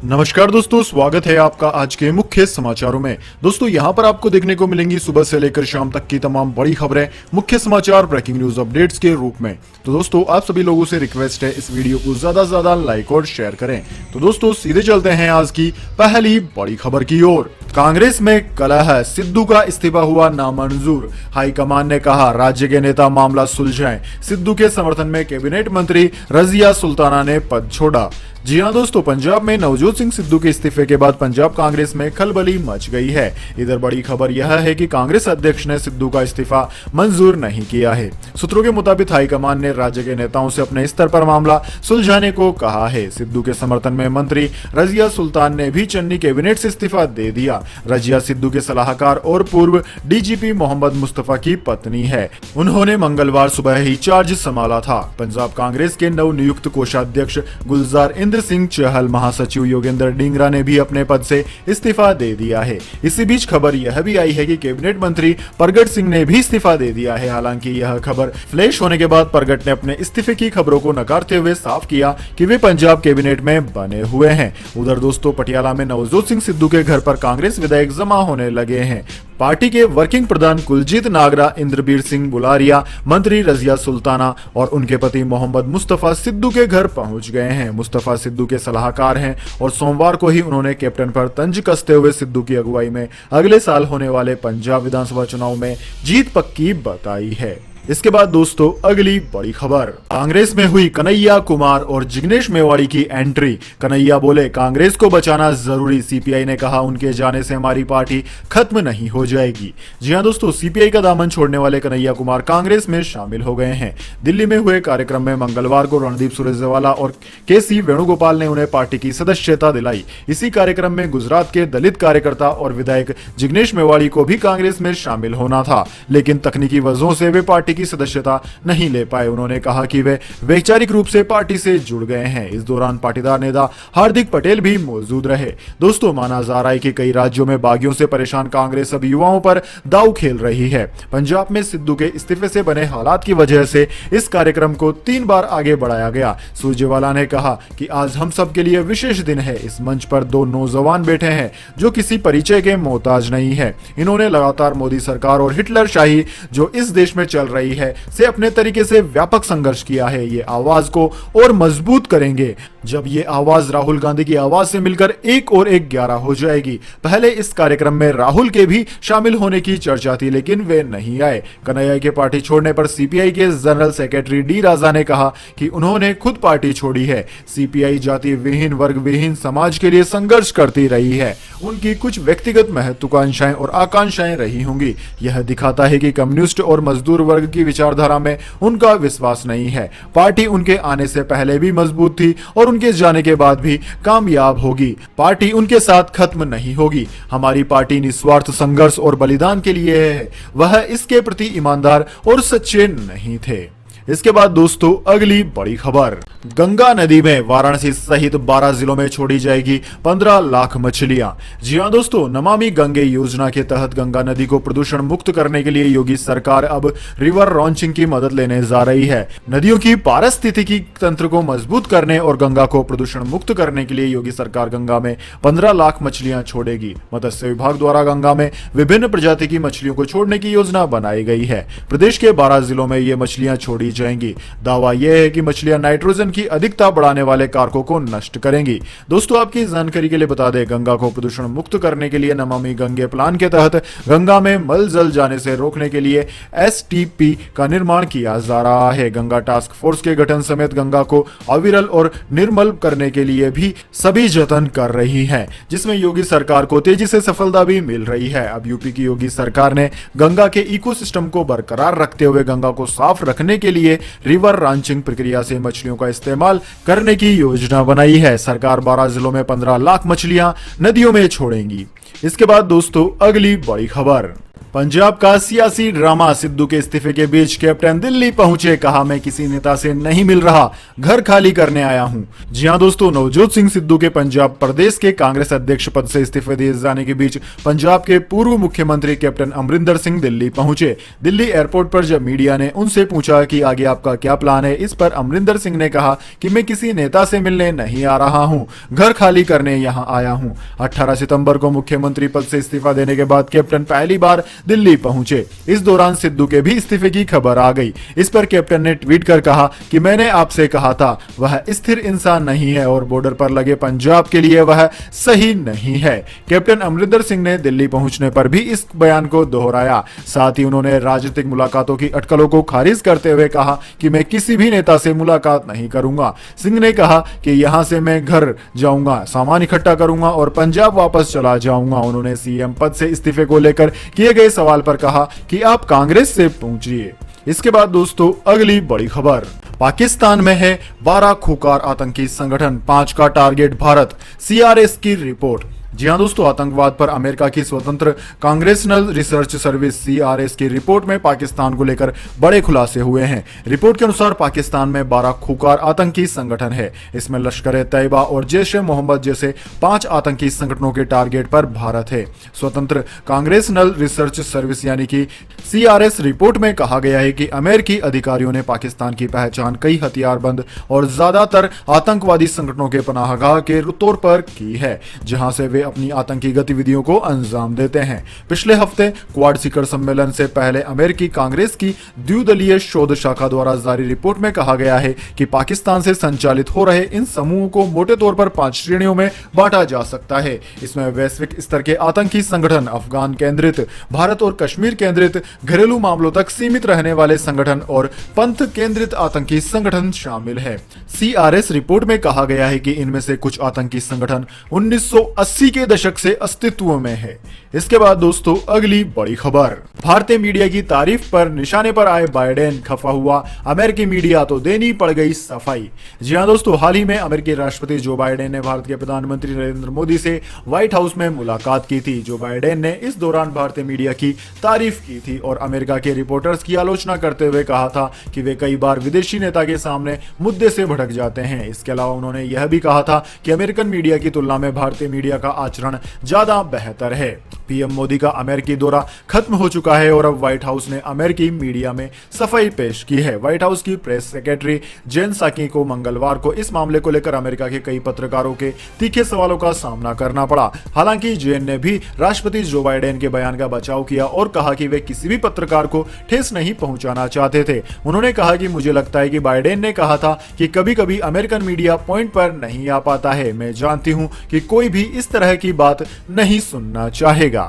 नमस्कार दोस्तों, स्वागत है आपका आज के मुख्य समाचारों में। दोस्तों यहां पर आपको देखने को मिलेंगी सुबह से लेकर शाम तक की तमाम बड़ी खबरें मुख्य समाचार ब्रेकिंग न्यूज अपडेट्स के रूप में। तो दोस्तों आप सभी लोगों से रिक्वेस्ट है इस वीडियो को ज्यादा से ज्यादा लाइक और शेयर करें। तो दोस्तों सीधे चलते हैं आज की पहली बड़ी खबर की ओर। कांग्रेस में कलह, सिद्धू का इस्तीफा हुआ नामंजूर। हाईकमान ने कहा राज्य के नेता मामला सुलझाएं। सिद्धू के समर्थन में कैबिनेट मंत्री रजिया सुल्ताना ने पद छोड़ा। जी हां दोस्तों, पंजाब में नवजोत सिंह सिद्धू के इस्तीफे के बाद पंजाब कांग्रेस में खलबली मच गई है। इधर बड़ी खबर यह है कि कांग्रेस अध्यक्ष ने सिद्धू का इस्तीफा मंजूर नहीं किया है। सूत्रों के मुताबिक हाईकमान ने राज्य के नेताओं से अपने स्तर पर मामला सुलझाने को कहा है। सिद्धू के समर्थन में मंत्री रजिया सुल्तान ने भी चन्नी कैबिनेट से इस्तीफा दे दिया। रजिया सिद्धू के सलाहकार और पूर्व डीजीपी मोहम्मद मुस्तफा की पत्नी है। उन्होंने मंगलवार सुबह ही चार्ज संभाला था। पंजाब कांग्रेस के नवनियुक्त कोषाध्यक्ष गुलजार सिंह चहल, महासचिव योगेंद्र डींगरा ने भी अपने पद से इस्तीफा दे दिया है। इसी बीच खबर यह भी आई है कि कैबिनेट मंत्री परगट सिंह ने भी इस्तीफा दे दिया है। हालांकि यह खबर फ्लैश होने के बाद परगट ने अपने इस्तीफे की खबरों को नकारते हुए साफ किया कि वे पंजाब कैबिनेट में बने हुए हैं। उधर दोस्तों पटियाला में नवजोत सिंह सिद्धू के घर पर कांग्रेस विधायक जमा होने लगे हैं। पार्टी के वर्किंग प्रधान कुलजीत नागरा, इंद्रबीर सिंह बुलारिया, मंत्री रजिया सुल्ताना और उनके पति मोहम्मद मुस्तफा सिद्धू के घर पहुंच गए हैं। मुस्तफा सिद्धू के सलाहकार हैं और सोमवार को ही उन्होंने कैप्टन पर तंज कसते हुए सिद्धू की अगुवाई में अगले साल होने वाले पंजाब विधानसभा चुनाव में जीत पक्की बताई है। इसके बाद दोस्तों अगली बड़ी खबर, कांग्रेस में हुई कन्हैया कुमार और जिग्नेश मेवाड़ी की एंट्री। कन्हैया बोले कांग्रेस को बचाना जरूरी। सीपीआई ने कहा उनके जाने से हमारी पार्टी खत्म नहीं हो जाएगी। जी हां दोस्तों, सीपीआई का दामन छोड़ने वाले कन्हैया कुमार कांग्रेस में शामिल हो गए हैं। दिल्ली में हुए कार्यक्रम में मंगलवार को रणदीप सुरजेवाला और केसी वेणुगोपाल ने उन्हें पार्टी की सदस्यता दिलाई। इसी कार्यक्रम में गुजरात के दलित कार्यकर्ता और विधायक जिग्नेश मेवाड़ी को भी कांग्रेस में शामिल होना था, लेकिन तकनीकी वजहों से वे पार्टी की सदस्यता नहीं ले पाए। उन्होंने कहा कि वे वैचारिक रूप से पार्टी से जुड़ गए हैं। इस दौरान पाटीदार नेता हार्दिक पटेल भी मौजूद रहे। दोस्तों माना जा रहा है कि कई राज्यों में बागियों से परेशान कांग्रेस अब युवाओं पर दांव खेल रही है। पंजाब में सिद्धू के इस्तीफे से बने हालात की वजह से इस कार्यक्रम को 3 बार आगे बढ़ाया गया। सुरजेवाला ने कहा कि आज हम सब के लिए विशेष दिन है। इस मंच पर 2 नौजवान बैठे हैं जो किसी परिचय के मोहताज नहीं है। इन्होंने लगातार मोदी सरकार और हिटलर शाही जो इस देश में चल रही है से अपने तरीके से व्यापक संघर्ष किया है। ये आवाज को और मजबूत करेंगे जब ये आवाज राहुल गांधी की आवाज से मिलकर 1 और 1 11 हो जाएगी। पहले इस कार्यक्रम में राहुल के भी शामिल होने की चर्चा थी, लेकिन वे नहीं आए। कन्हैया के पार्टी छोड़ने पर सीपीआई के जनरल सेक्रेटरी डी राजा ने कहा कि उन्होंने खुद पार्टी छोड़ी है। सीपीआई जाति विहीन, वर्ग विहीन समाज के लिए संघर्ष करती रही है। उनकी कुछ व्यक्तिगत महत्वाकांक्षाएं और आकांक्षाएं रही होंगी। यह दिखाता है कि कम्युनिस्ट और मजदूर वर्ग की विचारधारा में उनका विश्वास नहीं है। पार्टी उनके आने से पहले भी मजबूत थी और उनके जाने के बाद भी कामयाब होगी। पार्टी उनके साथ खत्म नहीं होगी। हमारी पार्टी निस्वार्थ संघर्ष और बलिदान के लिए है। वह इसके प्रति ईमानदार और सच्चे नहीं थे। इसके बाद दोस्तों अगली बड़ी खबर, गंगा नदी में वाराणसी सहित 12 जिलों में छोड़ी जाएगी 15 लाख मछलियां। जी हां दोस्तों, नमामि गंगे योजना के तहत गंगा नदी को प्रदूषण मुक्त करने के लिए योगी सरकार अब रिवर लॉन्चिंग की मदद लेने जा रही है। नदियों की पारिस्थितिकी तंत्र को मजबूत करने और गंगा को प्रदूषण मुक्त करने के लिए योगी सरकार गंगा में 15 लाख मछलियां छोड़ेगी। मत्स्य विभाग द्वारा गंगा में विभिन्न प्रजाति की मछलियों को छोड़ने की योजना बनाई गई है। प्रदेश के 12 जिलों में ये मछलियां छोड़ी जाएंगी। दावा यह है कि मछलियां नाइट्रोजन की अधिकता बढ़ाने वाले कारकों को नष्ट करेंगी। दोस्तों आपकी जानकारी के लिए बता दें, गंगा को प्रदूषण मुक्त करने के लिए नमामि गंगे प्लान के तहत गंगा में मल जल जाने से रोकने के लिए एसटीपी का निर्माण किया जा रहा है। गंगा टास्क फोर्स के गठन समेत गंगा को अविरल और निर्मल करने के लिए भी सभी जतन कर रही है, जिसमें योगी सरकार को तेजी से सफलता भी मिल रही है। अब यूपी की योगी सरकार ने गंगा के इकोसिस्टम को बरकरार रखते हुए गंगा को साफ रखने के लिए रिवर रॉन्चिंग प्रक्रिया से मछलियों का इस्तेमाल करने की योजना बनाई है। सरकार 12 जिलों में 15 लाख मछलियां नदियों में छोड़ेंगी। इसके बाद दोस्तों अगली बड़ी खबर, पंजाब का सियासी ड्रामा, सिद्धू के इस्तीफे के बीच कैप्टन दिल्ली पहुंचे, कहा मैं किसी नेता से नहीं मिल रहा, घर खाली करने आया हूं। जी हां दोस्तों, नवजोत सिंह सिद्धू के पंजाब प्रदेश के कांग्रेस अध्यक्ष पद से इस्तीफे दिए जाने के बीच पंजाब के पूर्व मुख्यमंत्री कैप्टन अमरिंदर सिंह दिल्ली पहुंचे। दिल्ली एयरपोर्ट पर जब मीडिया ने उनसे पूछा कि आगे आपका क्या प्लान है, इस पर अमरिंदर सिंह ने कहा कि मैं किसी नेता से मिलने नहीं आ रहा हूं, घर खाली करने यहां आया हूं। 18 सितंबर को मुख्यमंत्री पद से इस्तीफा देने के बाद कैप्टन पहली बार दिल्ली पहुंचे। इस दौरान सिद्धू के भी इस्तीफे की खबर आ गई। इस पर कैप्टन ने ट्वीट कर कहा कि मैंने आपसे कहा था वह स्थिर इंसान नहीं है और बॉर्डर पर लगे पंजाब के लिए वह सही नहीं है। कैप्टन अमरिंदर सिंह ने दिल्ली पहुंचने पर भी इस बयान को दोहराया। साथ ही उन्होंने राजनीतिक मुलाकातों की अटकलों को खारिज करते हुए कहा कि मैं किसी भी नेता से मुलाकात नहीं करूंगा। सिंह ने कहा कि यहां से मैं घर जाऊंगा, सामान इकट्ठा करूंगा और पंजाब वापस चला जाऊंगा। उन्होंने सीएम पद से इस्तीफे को लेकर किए गए सवाल पर कहा कि आप कांग्रेस से पूछिए। इसके बाद दोस्तों अगली बड़ी खबर, पाकिस्तान में है 12 खूंखार आतंकी संगठन, 5 का टारगेट भारत, सीआरएस की रिपोर्ट। जी हां दोस्तों, आतंकवाद पर अमेरिका की स्वतंत्र कांग्रेसनल रिसर्च सर्विस सीआरएस की रिपोर्ट में पाकिस्तान को लेकर बड़े खुलासे हुए हैं। रिपोर्ट के अनुसार पाकिस्तान में 12 खूंखार आतंकी संगठन है। इसमें लश्कर-ए-तैयबा और जैश-ए-मोहम्मद जैसे 5 आतंकी संगठनों के टारगेट पर भारत है। स्वतंत्र कांग्रेसनल रिसर्च सर्विस यानी कि सीआरएस रिपोर्ट में कहा गया है कि अमेरिकी अधिकारियों ने पाकिस्तान की पहचान कई हथियारबंद और ज्यादातर आतंकवादी संगठनों के पनाहगाह के तौर पर की है, जहां से वे अपनी आतंकी गतिविधियों को अंजाम देते हैं। पिछले हफ्ते क्वाड शिखर सम्मेलन से पहले अमेरिकी कांग्रेस की द्विदलीय शोध शाखा द्वारा जारी रिपोर्ट में कहा गया है कि पाकिस्तान से संचालित हो रहे इन समूहों को मोटे तौर पर 5 श्रेणियों में बांटा जा सकता है। इसमें वैश्विक स्तर के आतंकी संगठन, अफगान केंद्रित, भारत और कश्मीर केंद्रित, घरेलू मामलों तक सीमित रहने वाले संगठन और पंथ केंद्रित आतंकी संगठन शामिल है। सीआरएस रिपोर्ट में कहा गया है कि इनमें से कुछ आतंकी संगठन 1980 के दशक से अस्तित्व में है। इसके बाद दोस्तों अगली बड़ी खबर, भारतीय मीडिया की तारीफ पर निशाने पर आए बाइडेन, खफा हुआ अमेरिकी मीडिया तो देनी पड़ गई सफाई। जी हां दोस्तों, हाल ही में अमेरिकी राष्ट्रपति जो बाइडेन ने भारत के प्रधानमंत्री नरेंद्र मोदी से व्हाइट हाउस में मुलाकात की थी। जो बाइडेन ने इस दौरान भारतीय मीडिया की तारीफ की थी और अमेरिका के रिपोर्टर्स की आलोचना करते हुए कहा था कि वे कई बार विदेशी नेता के सामने मुद्दे से भटक जाते हैं। इसके अलावा उन्होंने यह भी कहा था कि अमेरिकन मीडिया की तुलना में भारतीय मीडिया का आचरण ज्यादा बेहतर है। पीएम मोदी का अमेरिकी दौरा खत्म हो चुका है और अब व्हाइट हाउस ने अमेरिकी मीडिया में सफाई पेश की है। व्हाइट हाउस की प्रेस सेक्रेटरी जेन साकी को मंगलवार को इस मामले को लेकर अमेरिका के कई पत्रकारों के तीखे सवालों का सामना करना पड़ा। हालांकि जेन ने भी राष्ट्रपति जो बाइडेन के बयान का बचाव किया और कहा कि वे किसी भी पत्रकार को ठेस नहीं पहुंचाना चाहते थे। उन्होंने कहा कि मुझे लगता है कि बाइडेन ने कहा था कि कभी-कभी अमेरिकन मीडिया पॉइंट पर नहीं आ पाता है। मैं जानती हूं कि कोई भी इस तरह की बात नहीं सुनना चाहेगा।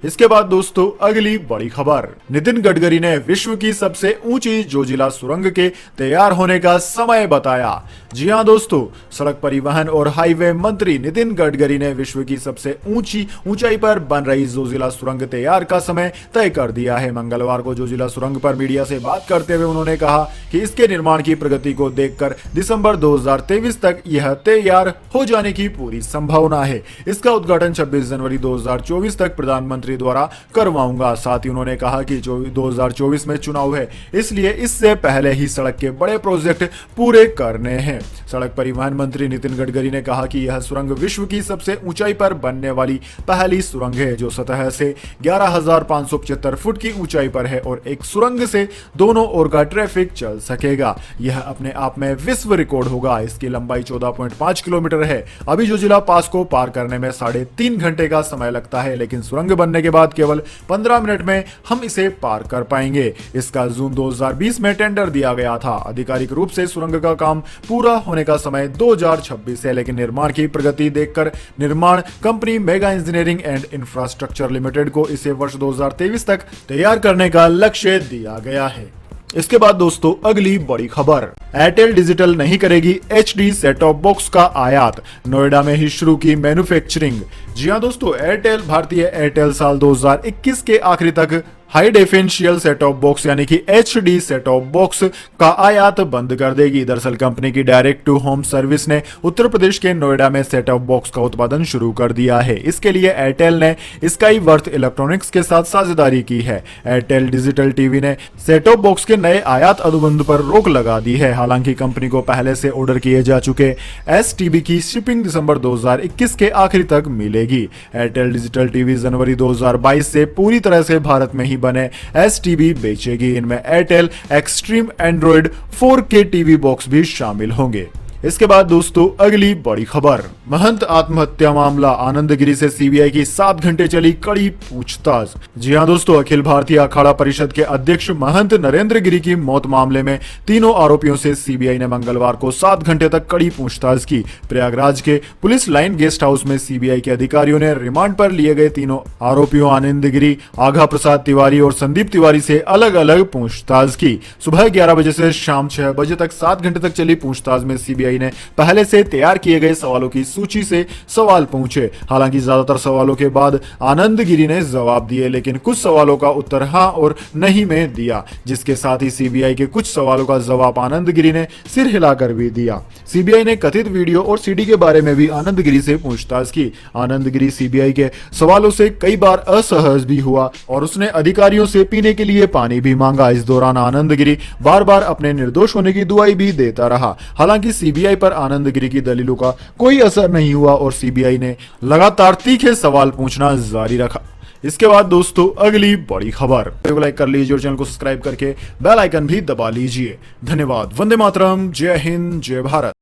इसके बाद दोस्तों अगली बड़ी खबर, नितिन गडकरी ने विश्व की सबसे ऊंची जोजिला सुरंग के तैयार होने का समय बताया। जी हां दोस्तों, सड़क परिवहन और हाईवे मंत्री नितिन गडकरी ने विश्व की सबसे ऊंचाई पर बन रही जोजिला सुरंग तैयार का समय तय कर दिया है। मंगलवार को जोजिला सुरंग पर मीडिया से बात करते हुए उन्होंने कहा कि इसके निर्माण की प्रगति को देखकर दिसंबर 2023 तक यह तैयार हो जाने की पूरी संभावना है। इसका उद्घाटन 26 जनवरी 2024 तक प्रधानमंत्री द्वारा करवाऊंगा। साथ ही उन्होंने कहा कि 2024 में चुनाव है, इसलिए इससे पहले ही सड़क के बड़े प्रोजेक्ट पूरे करने हैं। सड़क परिवहन मंत्री नितिन गडकरी ने कहा कि यह सुरंग विश्व की सबसे ऊंचाई पर बनने वाली पहली सुरंग है, जो सतह से 11,575 फुट की ऊंचाई पर है और एक सुरंग से दोनों ओर का ट्रैफिक चल सकेगा। यह अपने आप में विश्व रिकॉर्ड होगा। इसकी लंबाई 14.5 किलोमीटर है। अभी जोजिला पास को पार करने में 3.5 घंटे का समय लगता है, लेकिन सुरंग बनने के बाद केवल 15 मिनट में हम इसे पार कर पाएंगे। इसका जून 2020 में टेंडर दिया गया था। आधिकारिक रूप से सुरंग का काम पूरा होने का समय 2026 है, लेकिन निर्माण की प्रगति देखकर निर्माण company mega engineering and infrastructure limited को इसे वर्ष 2023 तक तैयार करने का लक्ष्य दिया गया है। इसके बाद दोस्तों अगली बड़ी खबर, एयरटेल डिजिटल नहीं करेगी HD सेट टॉप बॉक्स का आयात, नोएडा में ही शुरू की मैन्युफैक्चरिंग। जी हां दोस्तों, भारतीय एयरटेल साल 2021 के आखिरी तक हाई डेफिनेंशियल सेट ऑफ बॉक्स यानी कि HD सेट ऑफ बॉक्स का आयात बंद कर देगी। दरअसल कंपनी की डायरेक्ट टू होम सर्विस ने उत्तर प्रदेश के नोएडा में सेट ऑफ बॉक्स का उत्पादन शुरू कर दिया है। इसके लिए एयरटेल ने स्काई वर्थ इलेक्ट्रॉनिक्स के साथ साझेदारी की है। एयरटेल डिजिटल टीवी ने सेट ऑफ बॉक्स के नए आयात अनुबंध पर रोक लगा दी है। हालांकि कंपनी को पहले से ऑर्डर किए जा चुके STB की शिपिंग दिसंबर 2021 के आखिर तक मिलेगी। एयरटेल डिजिटल टीवी जनवरी 2022 से पूरी तरह से भारत में ही बने STB बेचेगी। इनमें Airtel extreme Android 4K TV box भी शामिल होंगे। इसके बाद दोस्तों अगली बड़ी खबर, महंत आत्महत्या मामला, आनंदगिरी से CBI की 7 घंटे चली कड़ी पूछताछ। जी हां दोस्तों, अखिल भारतीय अखाड़ा परिषद के अध्यक्ष महंत नरेंद्र गिरी की मौत मामले में तीनों आरोपियों से CBI ने मंगलवार को 7 घंटे तक कड़ी पूछताछ की। प्रयागराज के पुलिस लाइन गेस्ट हाउस में CBI के अधिकारियों ने रिमांड पर लिए गए तीनों आरोपियों आनंद गिरी, आघा प्रसाद तिवारी और संदीप तिवारी से अलग अलग पूछताछ की। सुबह 11 बजे से शाम 6 बजे तक 7 घंटे तक चली पूछताछ में CBI ने पहले से तैयार किए गए सवालों की सूची से सवाल पूछे। हालांकि ज्यादातर सवालों के बाद आनंद गिरी ने जवाब दिए, लेकिन कुछ सवालों का उत्तर हां और नहीं में दिया, जिसके साथ ही CBI के कुछ सवालों का जवाब आनंद गिरी ने सिर हिलाकर भी दिया। CBI ने कथित वीडियो और CD के बारे में भी आनंद गिरी से पूछताछ की। आनंद गिरी CBI के सवालों से कई बार असहज भी हुआ और उसने अधिकारियों से पीने के लिए पानी भी मांगा। इस दौरान आनंद गिरी बार बार अपने निर्दोष होने की दुआई भी देता रहा। हालांकि CBI पर आनंद गिरी की दलीलों का कोई असर नहीं हुआ और CBI ने लगातार तीखे सवाल पूछना जारी रखा। इसके बाद दोस्तों अगली बड़ी खबर, वीडियो को लाइक कर लीजिए और चैनल को सब्सक्राइब करके बेल आइकन भी दबा लीजिए। धन्यवाद। वंदे मातरम। जय हिंद, जय भारत।